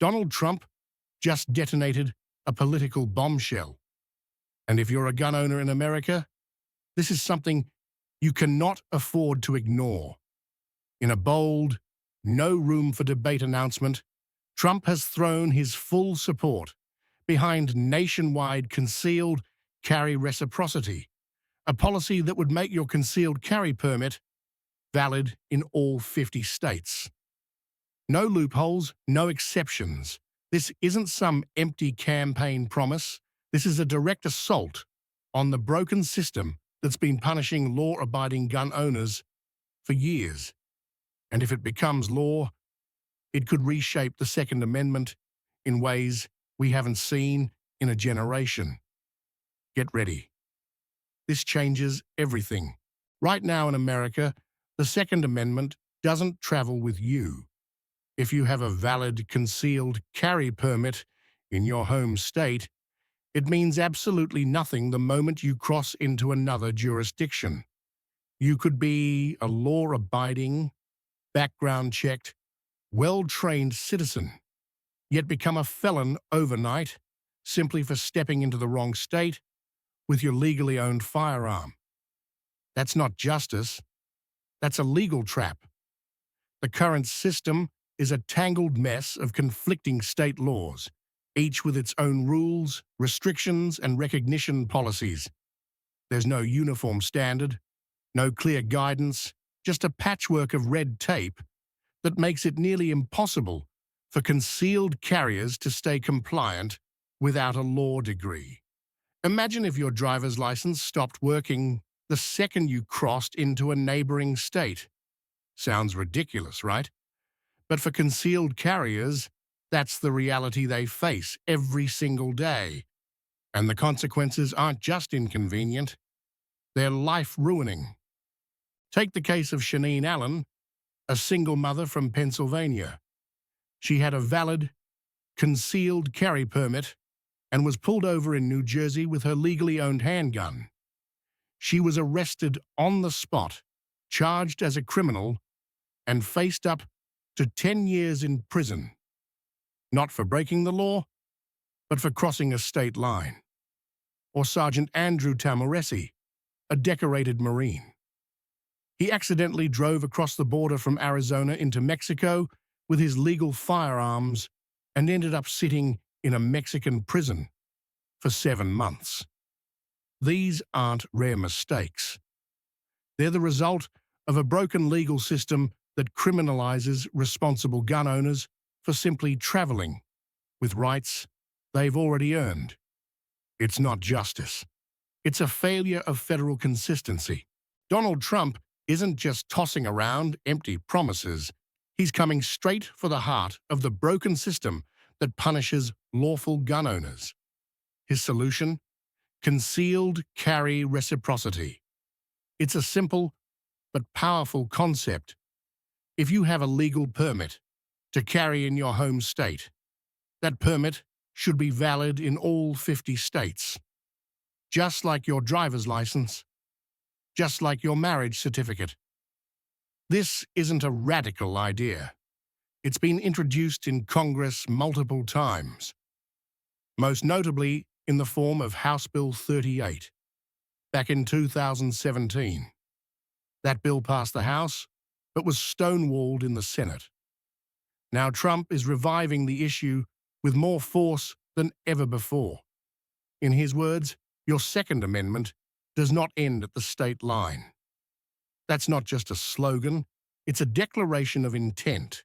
Donald Trump just detonated a political bombshell. And if you're a gun owner in America, this is something you cannot afford to ignore. In a bold, no room for debate announcement, Trump has thrown his full support behind nationwide concealed carry reciprocity, a policy that would make your concealed carry permit valid in all 50 states. No loopholes, no exceptions. This isn't some empty campaign promise. This is a direct assault on the broken system that's been punishing law-abiding gun owners for years. And if it becomes law, it could reshape the Second Amendment in ways we haven't seen in a generation. Get ready. This changes everything. Right now in America, the Second Amendment doesn't travel with you. If you have a valid concealed carry permit in your home state, it means absolutely nothing the moment you cross into another jurisdiction. You could be a law-abiding, background-checked, well-trained citizen, yet become a felon overnight simply for stepping into the wrong state with your legally owned firearm. That's not justice. That's a legal trap. The current system is a tangled mess of conflicting state laws, each with its own rules, restrictions, and recognition policies. There's no uniform standard, no clear guidance, just a patchwork of red tape that makes it nearly impossible for concealed carriers to stay compliant without a law degree. Imagine if your driver's license stopped working the second you crossed into a neighboring state. Sounds ridiculous, right? But for concealed carriers, that's the reality they face every single day. And the consequences aren't just inconvenient, they're life-ruining. Take the case of Shaneen Allen, a single mother from Pennsylvania. She had a valid, concealed carry permit and was pulled over in New Jersey with her legally owned handgun. She was arrested on the spot, charged as a criminal, and faced up to 10 years in prison, not for breaking the law, but for crossing a state line. Or Sergeant Andrew Tamoresi, a decorated Marine. He accidentally drove across the border from Arizona into Mexico with his legal firearms and ended up sitting in a Mexican prison for 7 months. These aren't rare mistakes. They're the result of a broken legal system that criminalizes responsible gun owners for simply traveling with rights they've already earned. It's not justice. It's a failure of federal consistency. Donald Trump isn't just tossing around empty promises. He's coming straight for the heart of the broken system that punishes lawful gun owners. His solution? Concealed carry reciprocity. It's a simple but powerful concept. If you have a legal permit to carry in your home state, that permit should be valid in all 50 states. Just like your driver's license, just like your marriage certificate. This isn't a radical idea. It's been introduced in Congress multiple times, most notably in the form of House Bill 38, back in 2017. That bill passed the House, but was stonewalled in the Senate. Now Trump is reviving the issue with more force than ever before. In his words, your Second Amendment does not end at the state line. That's not just a slogan, it's a declaration of intent.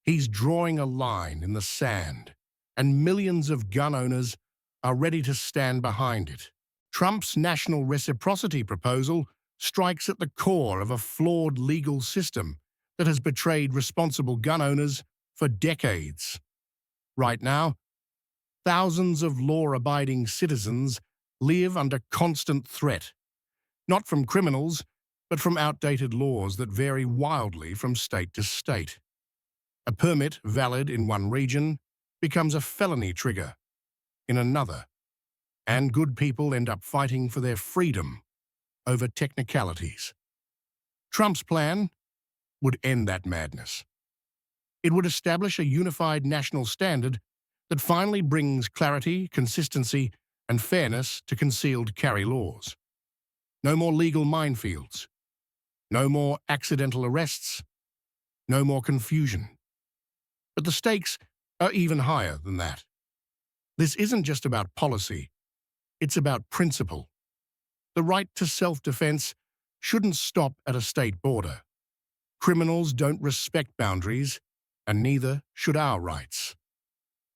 He's drawing a line in the sand, and millions of gun owners are ready to stand behind it. Trump's national reciprocity proposal strikes at the core of a flawed legal system that has betrayed responsible gun owners for decades. Right now, thousands of law-abiding citizens live under constant threat, not from criminals, but from outdated laws that vary wildly from state to state. A permit valid in one region becomes a felony trigger in another, and good people end up fighting for their freedom over technicalities. Trump's plan would end that madness. It would establish a unified national standard that finally brings clarity, consistency, and fairness to concealed carry laws. No more legal minefields. No more accidental arrests. No more confusion. But the stakes are even higher than that. This isn't just about policy. It's about principle. The right to self-defense shouldn't stop at a state border. Criminals don't respect boundaries, and neither should our rights.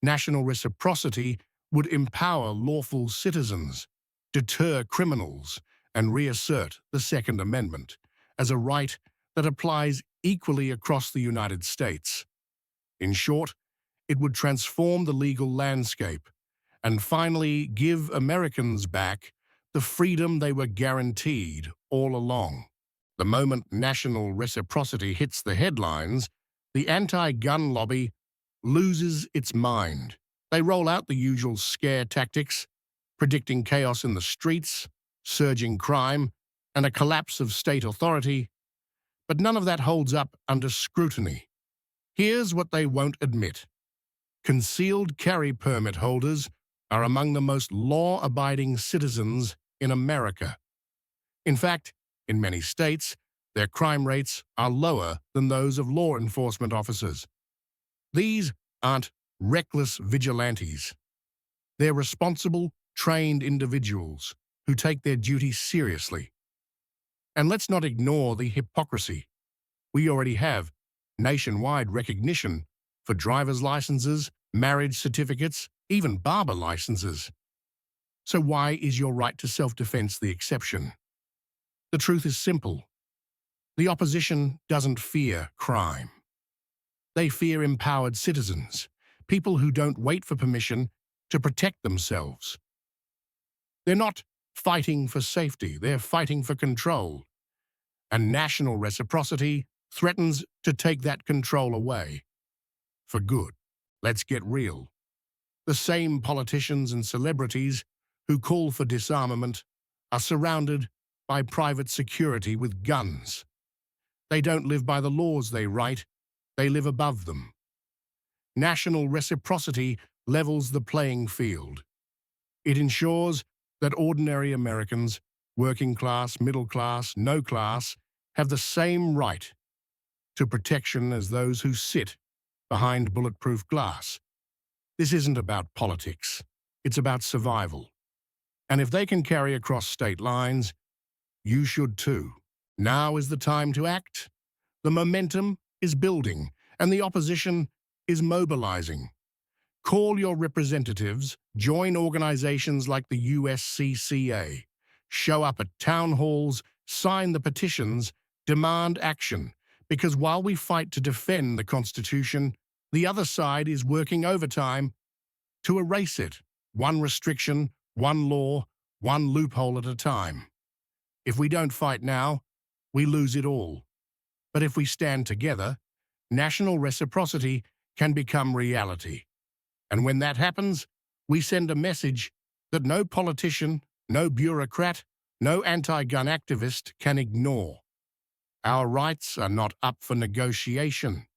National reciprocity would empower lawful citizens, deter criminals, and reassert the Second Amendment as a right that applies equally across the United States. In short, it would transform the legal landscape and finally give Americans back the freedom they were guaranteed all along. The moment national reciprocity hits the headlines, the anti-gun lobby loses its mind. They roll out the usual scare tactics, predicting chaos in the streets, surging crime, and a collapse of state authority. But none of that holds up under scrutiny. Here's what they won't admit. Concealed carry permit holders are among the most law-abiding citizens in America. In fact, in many states, their crime rates are lower than those of law enforcement officers. These aren't reckless vigilantes. They're responsible, trained individuals who take their duty seriously. And let's not ignore the hypocrisy. We already have nationwide recognition for driver's licenses, marriage certificates, even barber licenses. So why is your right to self-defense the exception? The truth is simple. The opposition doesn't fear crime. They fear empowered citizens, people who don't wait for permission to protect themselves. They're not fighting for safety, they're fighting for control. And national reciprocity threatens to take that control away. For good. Let's get real. The same politicians and celebrities who call for disarmament are surrounded by private security with guns. They don't live by the laws they write, they live above them. National reciprocity levels the playing field. It ensures that ordinary Americans, working class, middle class, no class, have the same right to protection as those who sit behind bulletproof glass. This isn't about politics. It's about survival. And if they can carry across state lines, you should too. Now is the time to act. The momentum is building, and the opposition is mobilizing. Call your representatives, join organizations like the USCCA, show up at town halls, sign the petitions, demand action, because while we fight to defend the Constitution, the other side is working overtime to erase it, one restriction, one law, one loophole at a time. If we don't fight now, we lose it all. But if we stand together, national reciprocity can become reality. And when that happens, we send a message that no politician, no bureaucrat, no anti-gun activist can ignore. Our rights are not up for negotiation.